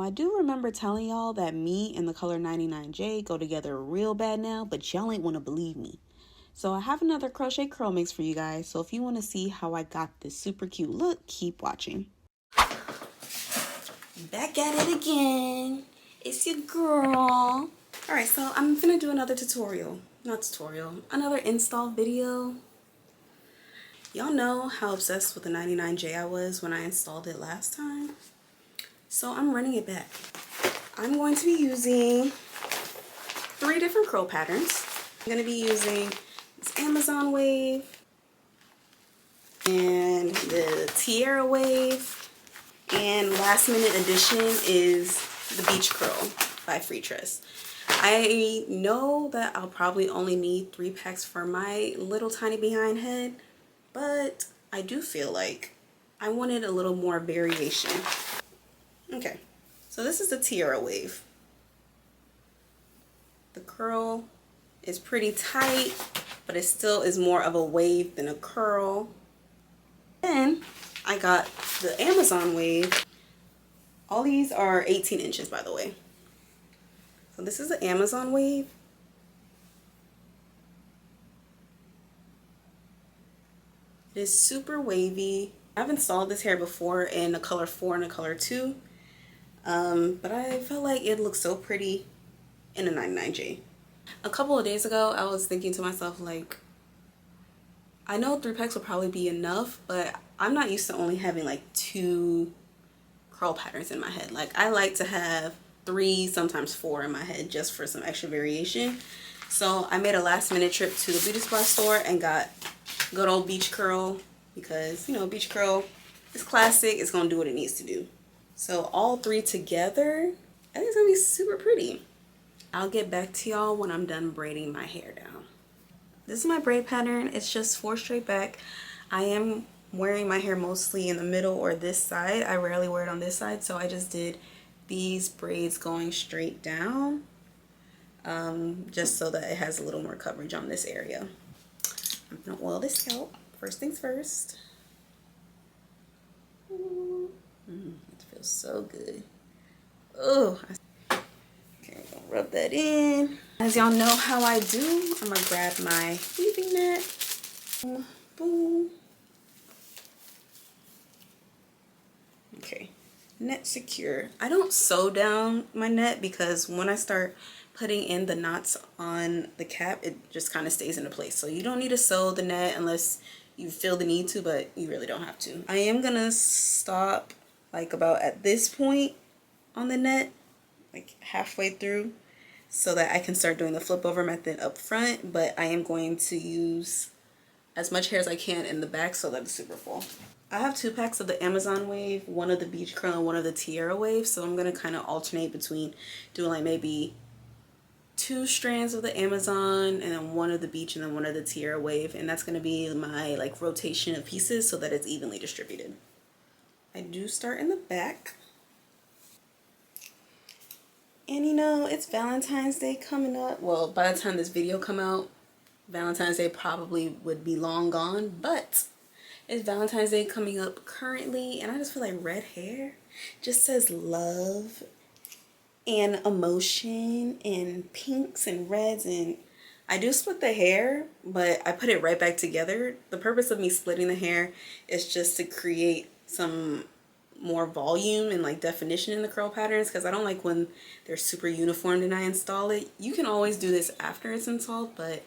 I do remember telling y'all that me and the color 99J go together real bad now, but y'all ain't want to believe me. So I have another crochet curl mix for you guys. So if you want to see how I got this super cute look, keep watching. Back at it again. It's your girl. Alright, so I'm gonna do another another install video. Y'all know how obsessed with the 99J I was when I installed it last time. So I'm running it back. I'm going to be using 3 different curl patterns. I'm going to be using this Amazon wave and the tiara wave, and last minute addition is the beach curl by freetress. I know that I'll probably only need 3 packs for my little tiny behind head, but I do feel like I wanted a little more variation. Okay, so this is the tiara wave. The curl is pretty tight, but it still is more of a wave than a curl. Then I got the Amazon wave. All these are 18 inches, by the way. So this is the Amazon wave. It is super wavy. I've installed this hair before in a color 4 and a color 2. But I felt like it looked so pretty in a 99J. A couple of days ago, I was thinking to myself, like, I know 3 packs will probably be enough, but I'm not used to only having like 2 curl patterns in my head. Like, I like to have 3, sometimes 4 in my head just for some extra variation. So I made a last minute trip to the beauty supply store and got good old beach curl because, you know, beach curl is classic. It's going to do what it needs to do. So all 3 together, I think it's going to be super pretty. I'll get back to y'all when I'm done braiding my hair down. This is my braid pattern. It's just 4 straight back. I am wearing my hair mostly in the middle or this side. I rarely wear it on this side, so I just did these braids going straight down, just so that it has a little more coverage on this area. I'm gonna oil this scalp. First things first. Ooh, it feels so good. Oh, okay, I'm gonna rub that in. As y'all know how I do, I'm gonna grab my weaving net. Boom, boom. Okay, net secure. I don't sew down my net because when I start putting in the knots on the cap, it just kind of stays into place. So you don't need to sew the net unless you feel the need to, but you really don't have to. I am gonna stop like about at this point on the net, like halfway through, so that I can start doing the flip over method up front, but I am going to use as much hair as I can in the back so that it's super full. I have 2 packs of the Amazon wave, 1 of the beach curl and 1 of the tiara wave, so I'm gonna kind of alternate between doing like maybe 2 strands of the Amazon and then 1 of the beach and then 1 of the tiara wave, and that's gonna be my like rotation of pieces so that it's evenly distributed. I do start in the back. And you know, it's Valentine's Day coming up. Well, by the time this video come out, Valentine's Day probably would be long gone, but it's Valentine's Day coming up currently, and I just feel like red hair just says love and emotion and pinks and reds. And I do split the hair, but I put it right back together. The purpose of me splitting the hair is just to create some more volume and like definition in the curl patterns, because I don't like when they're super uniform and I install it. You can always do this after it's installed, but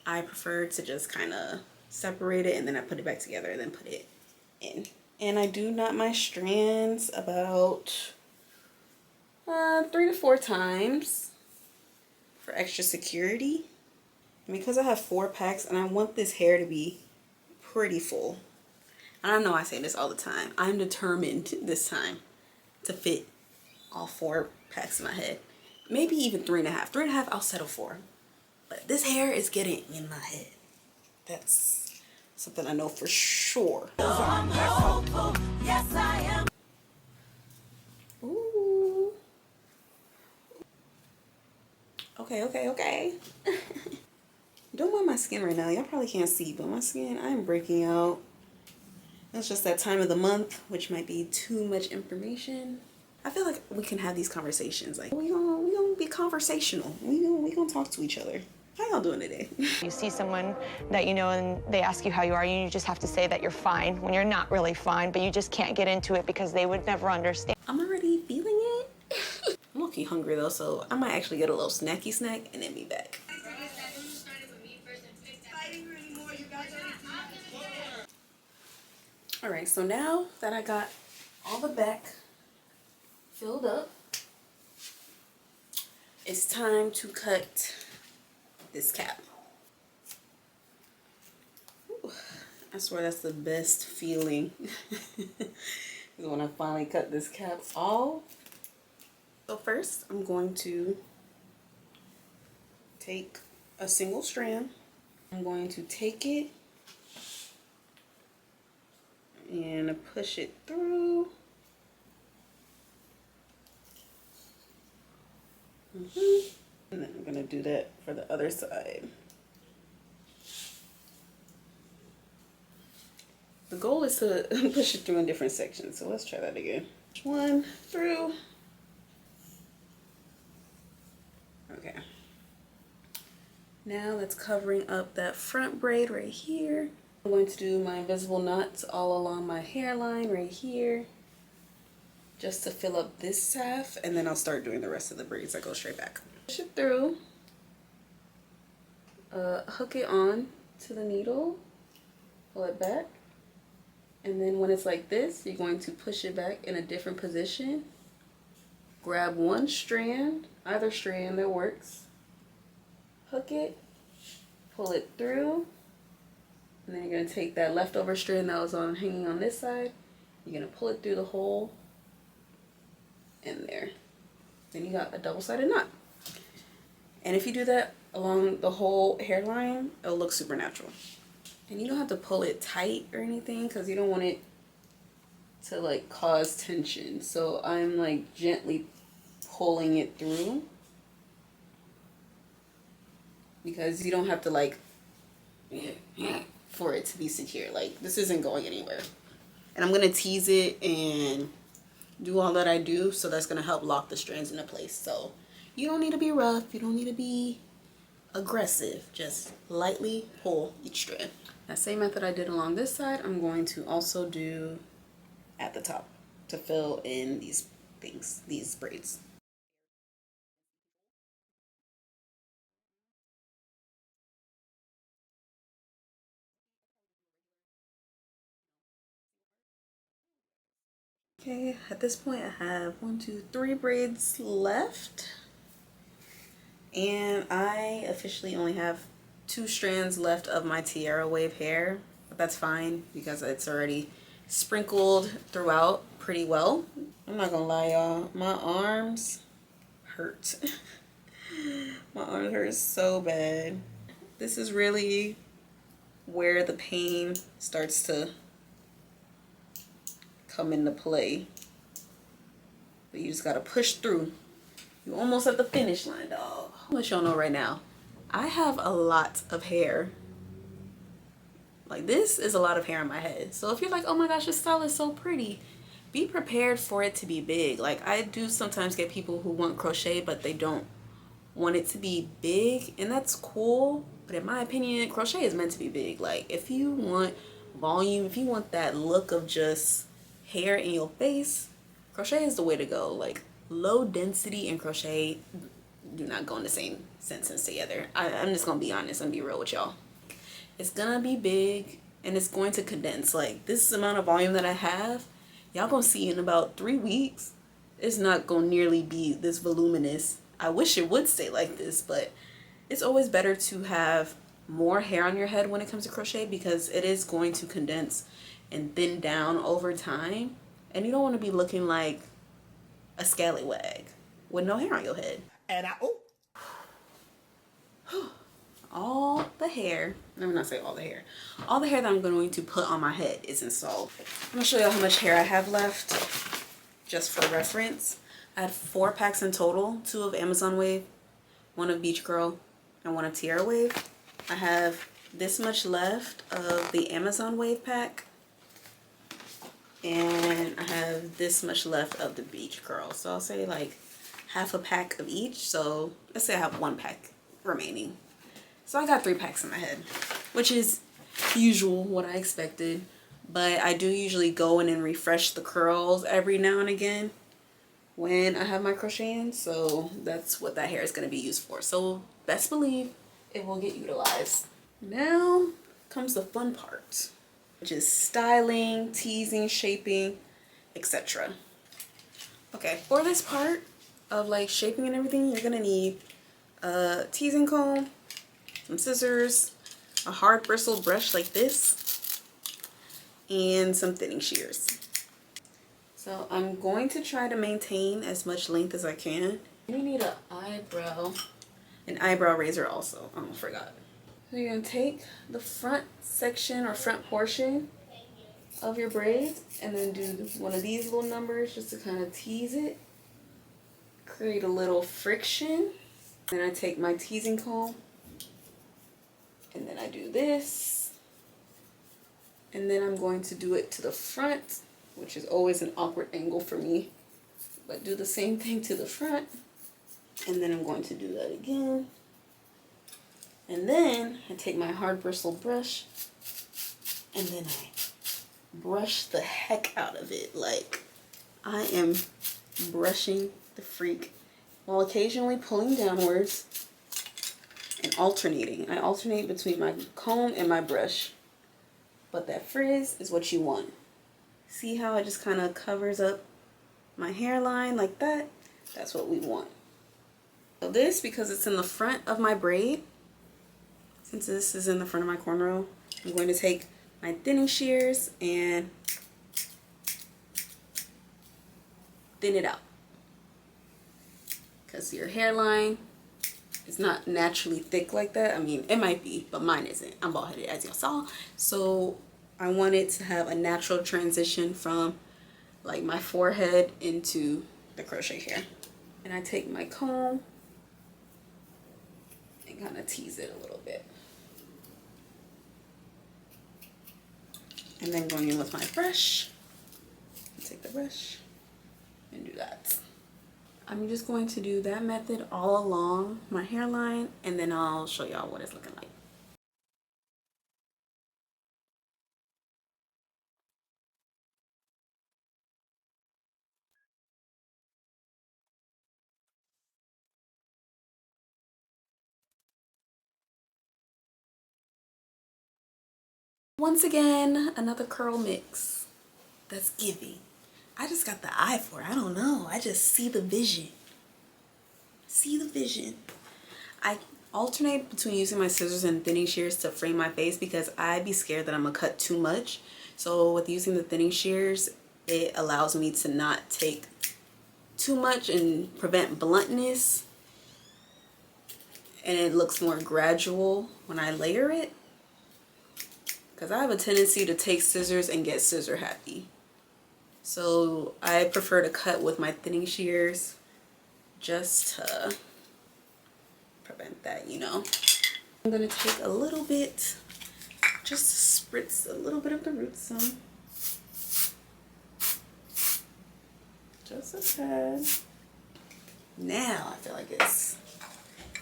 I prefer to just kind of separate it and then I put it back together and then put it in. And I do knot my strands about 3 to 4 times for extra security. And because I have 4 packs and I want this hair to be pretty full, and I know I say this all the time, I'm determined this time to fit all 4 packs in my head. Maybe even 3.5. 3.5 I'll settle for. But this hair is getting in my head. That's something I know for sure. I'm hopeful. Yes, I am. Ooh. Okay. Don't mind my skin right now. Y'all probably can't see, but my skin, I'm breaking out. It's just that time of the month, which might be too much information. I feel like we can have these conversations. Like we gonna be conversational. We gonna talk to each other. How y'all doing today? You see someone that you know and they ask you how you are, and you just have to say that you're fine when you're not really fine, but you just can't get into it because they would never understand. I'm already feeling it. I'm low-key hungry though, so I might actually get a little snacky snack and then be back. All right, so now that I got all the back filled up, it's time to cut this cap. Ooh, I swear that's the best feeling is when I finally cut this cap off. So first I'm going to take a single strand. I'm going to take it and push it through. And then I'm gonna do that for the other side. The goal is to push it through in different sections. So let's try that again. One through. Okay. Now that's covering up that front braid right here. I'm going to do my invisible knots all along my hairline right here, just to fill up this half, and then I'll start doing the rest of the braids that go straight back. Push it through, hook it on to the needle, pull it back, and then when it's like this, you're going to push it back in a different position. Grab one strand, either strand that works, hook it, pull it through, and then you're going to take that leftover strand that was hanging on this side, you're going to pull it through the hole in there. Then you got a double-sided knot. And if you do that along the whole hairline, it'll look super natural. And you don't have to pull it tight or anything because you don't want it to like cause tension. So I'm like gently pulling it through because you don't have to like for it to be secure. Like this isn't going anywhere. And I'm gonna tease it and do all that I do, so that's gonna help lock the strands into place. So you don't need to be rough, you don't need to be aggressive, just lightly pull each strand. That same method I did along this side, I'm going to also do at the top to fill in these things, these braids. Okay, at this point I have 1, 2, 3 braids left. And I officially only have 2 strands left of my tiara wave hair, but that's fine because it's already sprinkled throughout pretty well. I'm not gonna lie, y'all, my arms hurt. My arms hurt so bad. This is really where the pain starts to come into play. But you just gotta push through. You almost at the finish line, dog. I'll let y'all know right now, I have a lot of hair. Like this is a lot of hair on my head. So if you're like, oh my gosh, this style is so pretty, be prepared for it to be big. Like I do sometimes get people who want crochet, but they don't want it to be big, and that's cool. But in my opinion, crochet is meant to be big. Like if you want volume, if you want that look of just hair in your face, crochet is the way to go. Like low density and crochet do not go in the same sentence together. I'm just gonna be honest and be real with y'all. It's gonna be big and it's going to condense. Like this amount of volume that I have, y'all gonna see in about 3 weeks, it's not gonna nearly be this voluminous. I wish it would stay like this, but it's always better to have more hair on your head when it comes to crochet because it is going to condense and thin down over time, and you don't want to be looking like a scallywag with no hair on your head. And all the hair, let me not say all the hair that I'm going to put on my head is installed. I'm gonna show y'all how much hair I have left just for reference. I had 4 packs in total, 2 of Amazon Wave, 1 of Beach Girl, and 1 of Tiara Wave. I have this much left of the Amazon Wave pack, and I have this much left of the beach curl. So I'll say like half a pack of each. So let's say I have 1 pack remaining. So I got 3 packs in my head, which is usual, what I expected. But I do usually go in and refresh the curls every now and again when I have my crocheting. So that's what that hair is going to be used for. So best believe it will get utilized. Now comes the fun part, which is styling, teasing, shaping, etc. Okay, for this part of like shaping and everything, you're gonna need a teasing comb, some scissors, a hard bristle brush like this, and some thinning shears. So I'm going to try to maintain as much length as I can. You need an eyebrow razor also. I almost forgot. So you're gonna take the front section or front portion of your braids and then do one of these little numbers just to kind of tease it, create a little friction. Then I take my teasing comb and then I do this, and then I'm going to do it to the front, which is always an awkward angle for me, but do the same thing to the front, and then I'm going to do that again. And then I take my hard bristle brush and then I brush the heck out of it. Like I am brushing the freak while occasionally pulling downwards and alternating. I alternate between my comb and my brush, but that frizz is what you want. See how it just kind of covers up my hairline like that? That's what we want. So this, because it's in the front of my braid, since this is in the front of my cornrow, I'm going to take my thinning shears and thin it out. Because your hairline is not naturally thick like that. I mean, it might be, but mine isn't. I'm bald headed, as y'all saw. So I want it to have a natural transition from like my forehead into the crochet hair. And I take my comb and kind of tease it a little bit. And then going in with my brush, take the brush and do that. I'm just going to do that method all along my hairline, and then I'll show y'all what it's looking like. Once again, another curl mix that's giving. I just got the eye for it. I don't know. I just see the vision. See the vision. I alternate between using my scissors and thinning shears to frame my face because I'd be scared that I'm gonna cut too much. So with using the thinning shears, it allows me to not take too much and prevent bluntness. And it looks more gradual when I layer it. Because I have a tendency to take scissors and get scissor happy. So I prefer to cut with my thinning shears just to prevent that, you know. I'm going to take a little bit, just to spritz a little bit of the root zone. Just a tad. Now I feel like it's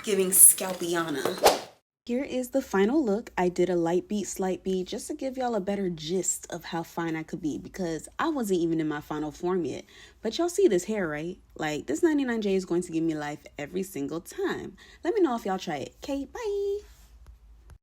giving Scalpiana. Here is the final look. I did a light beat, slight beat, just to give y'all a better gist of how fine I could be, because I wasn't even in my final form yet. But y'all see this hair, right? Like, this 99J is going to give me life every single time. Let me know if y'all try it. Okay, bye!